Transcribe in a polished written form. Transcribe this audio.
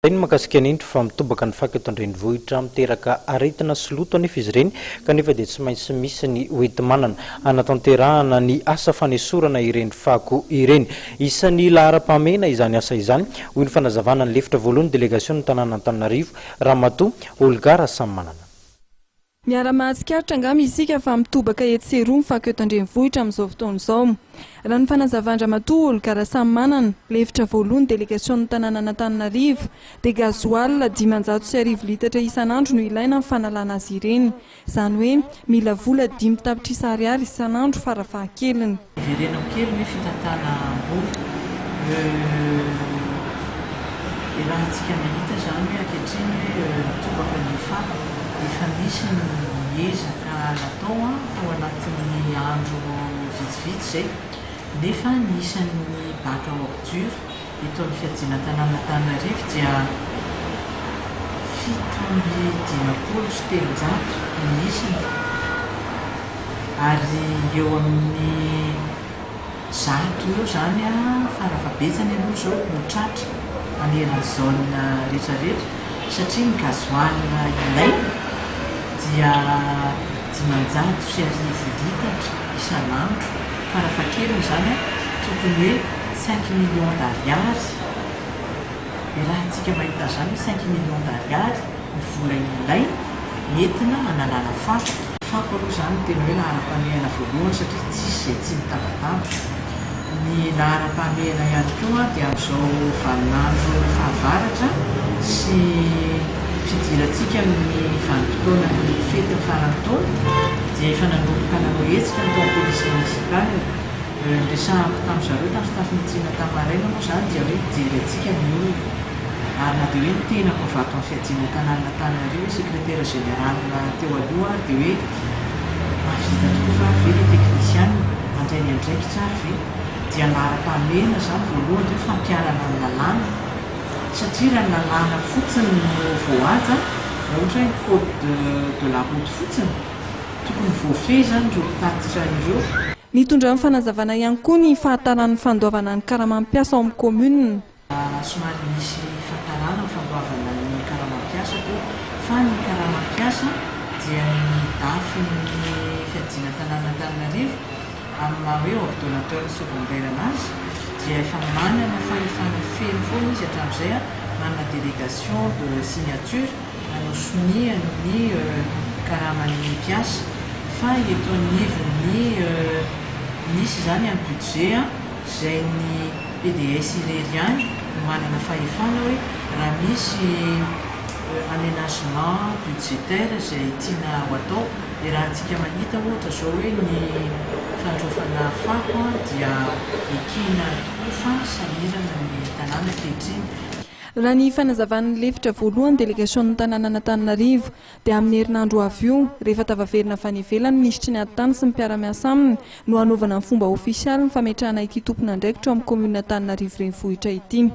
Ireny makasika ny indro fa mitobaka ny fako eto andrenivohitra Miteraka aretina sy loto anefa izy ireny kanefa dia tsy maintsy misy ny enti-manana anatanterahana ny asa fanesorana ireny fako ireny. Isan'ny Laharam-pahamehana izany asa izany hoy ny fanazavan'ny lefitra voalohan'ny delegasion'ny tananan'Antananarivo raha Olga Rasamimanana. Miara-mahatsikaritra angamba isika fa mitobaka etseroa fako eto andrenivohitra amin'izao fotoana izao. Raha ny fanazavan'ny Olga Rasamimanana, lefitra voalohan'ny delegasion'ny tananan'Antananarivo, dia gazoalina 500 litatra isan'andro no ilaina amin'ny fanalana azy ireny. Izany hoe mila vola 5 tapitrisa ariary isan'andro farafahakeliny. Iverenao kely hoe fitatana amboly. Raha antsika mahita izany hoe ankehitriny mitobaka ny fako. Efa misy ny ezaka natao ao anatin'ny andro vitsivitsy izay, nefa ny isan'ny baka octure eto amin'ny fiadiana tananan'Antananarivo dia 7,900 ny isany, ary eo amin'ny 100 eo izany farafabetsany aloha izao no tratra aneran'izao rehetrarehetra satria ny gazoalina ilay dia 500 litatra isan'andro farafahakeliny izany tokony hoe 5 millions d'ariary. Raha antsika mahita izany 5 millions d'ariary ny vola ilay entina analana fako. Fako aloha izany tena hoe laharam-pahamehana voalohany satria tsisy izay tsy mitabataba. Ny laharam-pahamehana ihany koa dia amin'izao vaninandro fahavaratra sy fidirantsika amin'ny vanim-potoana ny fety ny farany taona dia efa nanomboka nanao hetsika ny tao polisy munisipaly. Resahako tamin'ny zareo tamin'ny stafy mitsina tamin'ny maraina moa izany dia hoe jerentsika ny olona, ary na dia hoe ny tenako vato amin'ny fiadiana tananan'Antananarivo sekretera generalina teo aloha dia hoe mavita tokoa fa ve le teknisiany andrainy andraikitra ve dia laharam-pahamehana izany voalohany hoe fampiarana amin'ny lalàna, satria raha ny lalàna fotsiny no voahaja raha ohatra hoe code de la route fotsiny tokony voafezany ireo mpitatitra ireo. Mitondra amin'ny fanazavana ihany koa ny fahatarana ny fandoavana ny karamam-piasa ao amin'ny commune. Somary misy fahatarana ny fandoavana ny karamam-piasa fa ny karamam-piasa dia ny dafin'ny fiadiana tananan'Antananarivo amin'ny hoe ordonnateur secondaire anazy dia efa manana fahefana feno foana izy hatramin'izay manana délégation de signature manao soumis ny karaman'ny mpiasa. Fa eto anivony misy izany amin'ny budget izay ny PDS irery no manana fahefana hoe raha misy aménagement budgétaire izay tiana ho atao, dia raha antsika mahita ohatra izao hoe ny fandrofana fako dia ekina tokoa fa sahirana ny tanàna ankehitriny. Raha ny fanazavan'ny lefitra voalohany delegasion'ny tananan'Antananarivo dia amin'ny herinandro avy io rehefa tavaverina avy any ivelany ministry ny ady-tany sy ny mpiara-miasa aminy no hanaovana ny fomba ofisialy ny fametrahana ity tompon'andraikitra ao amin'ny commune Antananarivo renivohitra ity.